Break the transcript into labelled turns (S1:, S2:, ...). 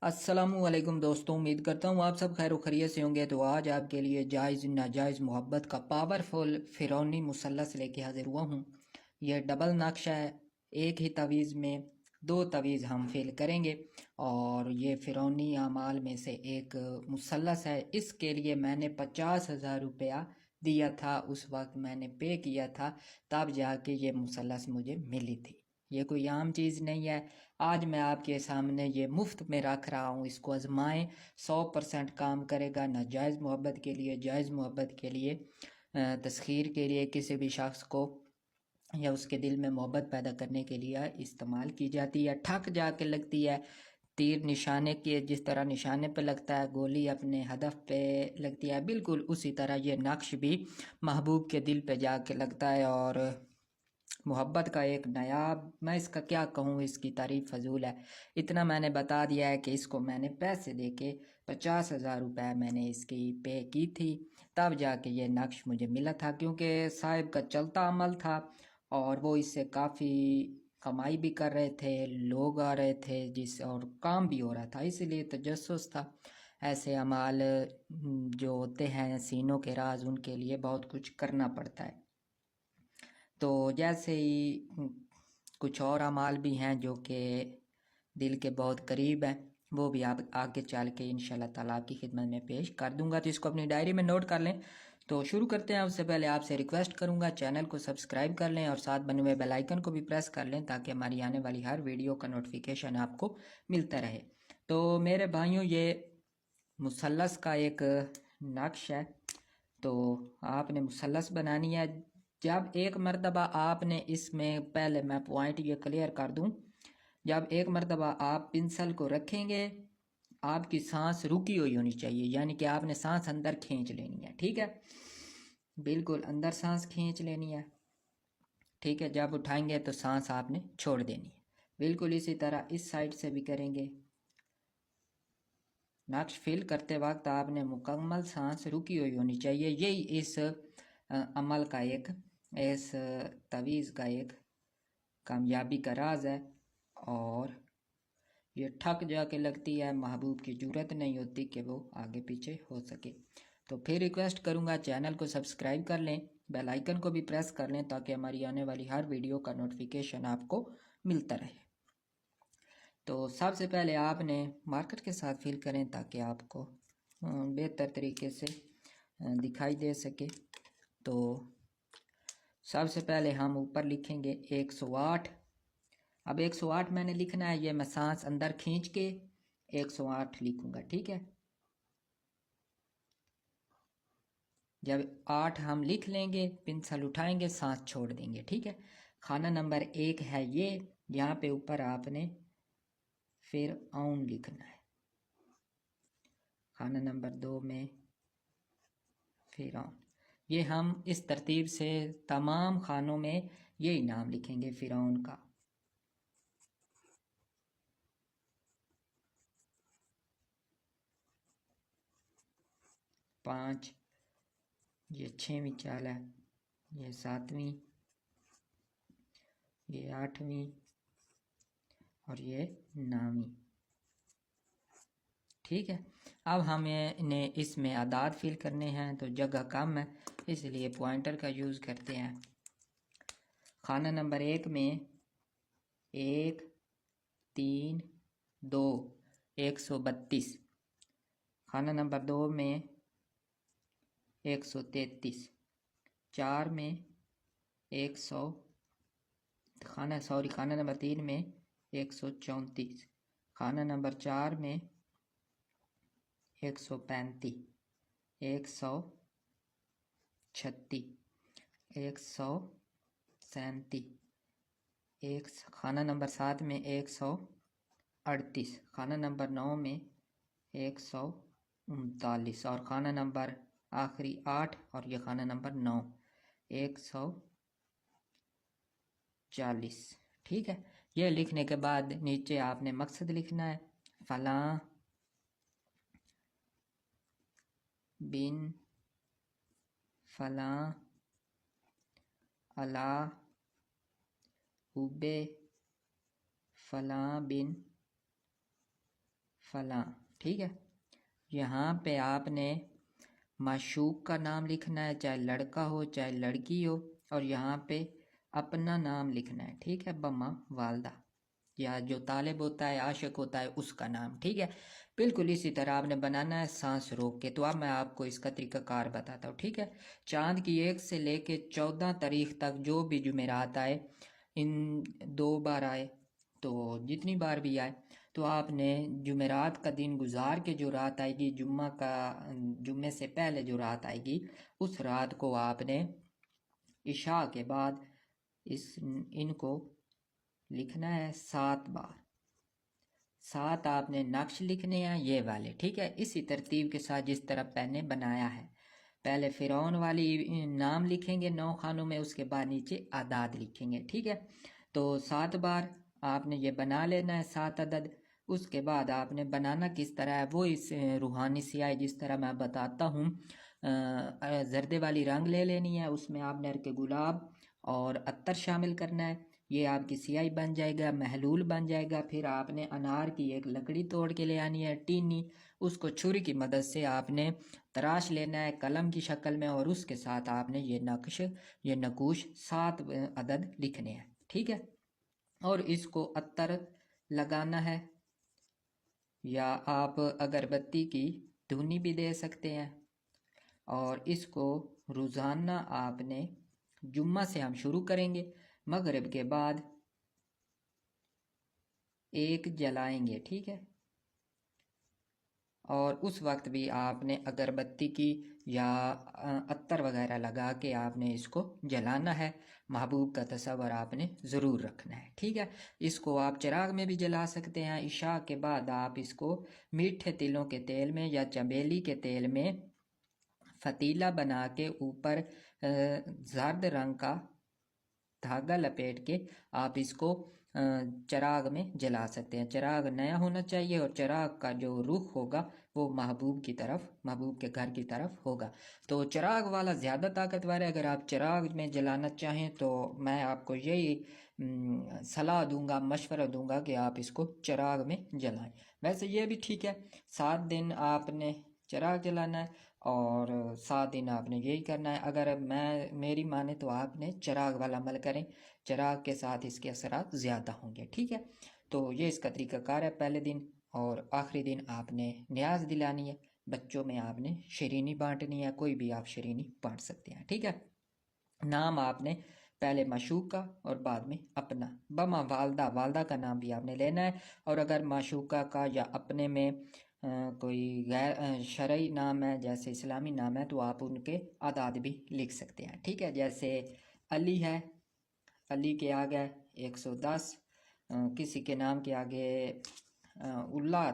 S1: अस्सलामुअलैकुम दोस्तों, उम्मीद करता हूँ आप सब खैर खैरियत से होंगे। तो आज आपके लिए जायज़ नाजायज़ मोहब्बत का पावरफुल फ़िरौनी मुसल्लस लेके हाजिर हुआ हूँ। यह डबल नक्शा है, एक ही तवीज़ में दो तवीज़ हम फेल करेंगे और ये फ़िरौनी अमाल में से एक मुसल्लस है। इसके लिए मैंने 50,000 रुपया दिया था, उस वक्त मैंने पे किया था, तब जाके ये मुसल्लस मुझे मिली थी। ये कोई आम चीज़ नहीं है। आज मैं आपके सामने ये मुफ्त में रख रहा हूँ, इसको आजमाएं। 100% काम करेगा। नाजायज़ मोहब्बत के लिए, जायज़ मोहब्बत के लिए, तस्खीर के लिए, किसी भी शख्स को या उसके दिल में मोहब्बत पैदा करने के लिए इस्तेमाल की जाती है। ठक जाके लगती है, तीर निशाने के जिस तरह निशाने पे लगता है, गोली अपने हदफ पे लगती है, बिल्कुल उसी तरह ये नक्श भी महबूब के दिल पे जाके लगता है। और मोहब्बत का एक नायाब, मैं इसका क्या कहूँ, इसकी तारीफ़ फजूल है। इतना मैंने बता दिया है कि इसको मैंने पैसे दे के 50,000 रुपये मैंने इसकी पे की थी, तब जाके ये नक्श मुझे मिला था। क्योंकि साहिब का चलता अमल था और वो इससे काफ़ी कमाई भी कर रहे थे, लोग आ रहे थे जिस, और काम भी हो रहा था, इसीलिए तजस्सुस था। ऐसे अमाल जो होते हैं सीनों के राज, उनके लिए बहुत कुछ करना पड़ता है। तो जैसे ही कुछ और अमाल भी हैं जो कि दिल के बहुत करीब हैं, वो भी आप आगे चल के इंशाल्लाह ताला आपकी खिदमत में पेश कर दूंगा। तो इसको अपनी डायरी में नोट कर लें। तो शुरू करते हैं। उससे पहले आपसे रिक्वेस्ट करूंगा, चैनल को सब्सक्राइब कर लें और साथ बने हुए बेल आइकन को भी प्रेस कर लें, ताकि हमारी आने वाली हर वीडियो का नोटिफिकेशन आपको मिलता रहे। तो मेरे भाइयों, ये मुसल्लस का एक नक्श है। तो आपने मुसल्लस बनानी है। जब एक मरतबा आपने इसमें, पहले मैं पॉइंट ये क्लियर कर दूं, जब एक मरतबा आप पेंसिल को रखेंगे, आपकी सांस रुकी हुई होनी चाहिए, यानी कि आपने सांस अंदर खींच लेनी है। ठीक है, बिल्कुल अंदर सांस खींच लेनी है। ठीक है, जब उठाएंगे तो सांस आपने छोड़ देनी है। बिल्कुल इसी तरह इस साइड से भी करेंगे। नक्श फिल करते वक्त आपने मुकम्मल सांस रुकी हुई होनी चाहिए। यही इस अमल का एक, इस तवीज़ का एक कामयाबी का राज है। और ये ठक जाके लगती है, महबूब की जरूरत नहीं होती कि वो आगे पीछे हो सके। तो फिर रिक्वेस्ट करूँगा, चैनल को सब्सक्राइब कर लें, बेल आइकन को भी प्रेस कर लें, ताकि हमारी आने वाली हर वीडियो का नोटिफिकेशन आपको मिलता रहे। तो सबसे पहले आपने मार्कर के साथ फिल करें, ताकि आपको बेहतर तरीके से दिखाई दे सके। तो सबसे पहले हम ऊपर लिखेंगे 108। अब 108 मैंने लिखना है, ये मैं सांस अंदर खींच के 108 लिखूंगा। ठीक है, जब 8 हम लिख लेंगे, पेंसिल उठाएंगे, सांस छोड़ देंगे। ठीक है, खाना नंबर 1 है ये, यहाँ पे ऊपर आपने फिर ऑन लिखना है। खाना नंबर 2 में फिर ऑन। ये हम इस तरतीब से तमाम खानों में यही नाम लिखेंगे फिरौन का। पाँच, ये 6वीं चाल है, ये 7वीं, ये 8वीं और ये 9वीं। ठीक है, अब हमें इसमें आदाद फिल करने हैं, तो जगह कम है, इसलिए पॉइंटर का यूज़ करते हैं। खाना नंबर 1 में 1, 3, 2, 132। खाना नंबर 2 में 133। 4 में 100, खाना नंबर 3 में 134। खाना नंबर 4 में 135, 136, 137, एक खाना नंबर 7 में 138। खाना नंबर 9 में 139 और खाना नंबर आखिरी 8 और ये खाना नंबर 9 140। ठीक है, ये लिखने के बाद नीचे आपने मकसद लिखना है, फलां बिन फलां अला हुब्बे फलां बिन فلاں، ٹھیک ہے. یہاں پہ آپ نے معشوق کا نام لکھنا ہے، چاہے لڑکا ہو چاہے لڑکی ہو، اور یہاں پہ اپنا نام لکھنا ہے، ٹھیک ہے، بما والدہ، یا جو طالب ہوتا ہے عاشق ہوتا ہے اس کا نام، ٹھیک ہے. بالکل اسی طرح آپ نے بنانا ہے سانس روک کے. تو اب میں آپ کو اس کا طریقہ کار بتاتا ہوں، ٹھیک ہے. چاند کی 1 سے لے کے 14 تاریخ تک جو بھی جمعرات آئے، ان 2 بار آئے تو جتنی بار بھی آئے، تو آپ نے جمعرات کا دن گزار کے جو رات آئے گی، جمعے سے پہلے جو رات آئے گی، اس رات کو آپ نے عشاء کے بعد ان کو لکھنا ہے 7 بار. 7 آپ نے نقش لکھنے ہیں یہ والے، ٹھیک ہے. اسی ترتیب کے ساتھ جس طرح پہلے بنایا ہے، پہلے فرعون والی نام لکھیں گے 9 خانوں میں، اس کے بعد نیچے اعداد لکھیں گے، ٹھیک ہے. تو 7 بار آپ نے یہ بنا لینا ہے 7 عدد. اس کے بعد آپ نے بنانا کس طرح ہے وہ اس روحانی سیاہی جس طرح میں بتاتا ہوں، زردے والی رنگ لے لینی ہے، اس میں آپ نے ارک گلاب اور عطر شامل کرنا ہے. یہ آپ کی سیاہی بن جائے گا، محلول بن جائے گا. پھر آپ نے انار کی ایک لکڑی توڑ کے لے آنی ہے، ٹینی، اس کو چھری کی مدد سے آپ نے تراش لینا ہے قلم کی شکل میں، اور اس کے ساتھ آپ نے یہ نقوش 7 عدد لکھنے ہیں، ٹھیک ہے. اور اس کو عطر لگانا ہے، یا آپ اگربتی کی دھونی بھی دے سکتے ہیں. اور اس کو روزانہ آپ نے جمعہ سے ہم شروع کریں گے، مغرب کے بعد 1 جلائیں گے، ٹھیک ہے. اور اس وقت بھی آپ نے اگربتی کی یا عطر وغیرہ لگا کے آپ نے اس کو جلانا ہے. محبوب کا تصور آپ نے ضرور رکھنا ہے، ٹھیک ہے. اس کو آپ چراغ میں بھی جلا سکتے ہیں. عشاء کے بعد آپ اس کو میٹھے تلوں کے تیل میں یا چمیلی کے تیل میں فتیلہ بنا کے اوپر زرد رنگ کا دھاگا لپیٹ کے آپ اس کو چراغ میں جلا سکتے ہیں. چراغ نیا ہونا چاہیے، اور چراغ کا جو رخ ہوگا وہ محبوب کے گھر کی طرف ہوگا. تو چراغ والا زیادہ طاقتور ہے. اگر آپ چراغ میں جلانا چاہیں تو میں آپ کو یہی صلاح دوں گا، مشورہ دوں گا کہ آپ اس کو چراغ میں جلائیں. ویسے یہ بھی ٹھیک ہے، 7 دن آپ نے چراغ جلانا ہے اور 7 دن آپ نے یہی کرنا ہے. اگر میری مانے تو آپ نے چراغ والا عمل کریں، چراغ کے ساتھ اس کے اثرات زیادہ ہوں گے، ٹھیک ہے. تو یہ اس کا طریقہ کار ہے. پہلے دن اور آخری دن آپ نے نیاز دلانی ہے، بچوں میں آپ نے شیرینی بانٹنی ہے، کوئی بھی آپ شیرینی بانٹ سکتے ہیں، ٹھیک ہے. نام آپ نے پہلے معشوق کا اور بعد میں اپنا، بما والدہ کا نام بھی آپ نے لینا ہے. اور اگر معشوقہ کا یا اپنے میں کوئی غیر شرعی نام ہے، جیسے اسلامی نام ہے، تو آپ ان کے اعداد بھی لکھ سکتے ہیں، ٹھیک ہے. جیسے علی ہے، علی کے آگے 110، کسی کے نام کے آگے اللہ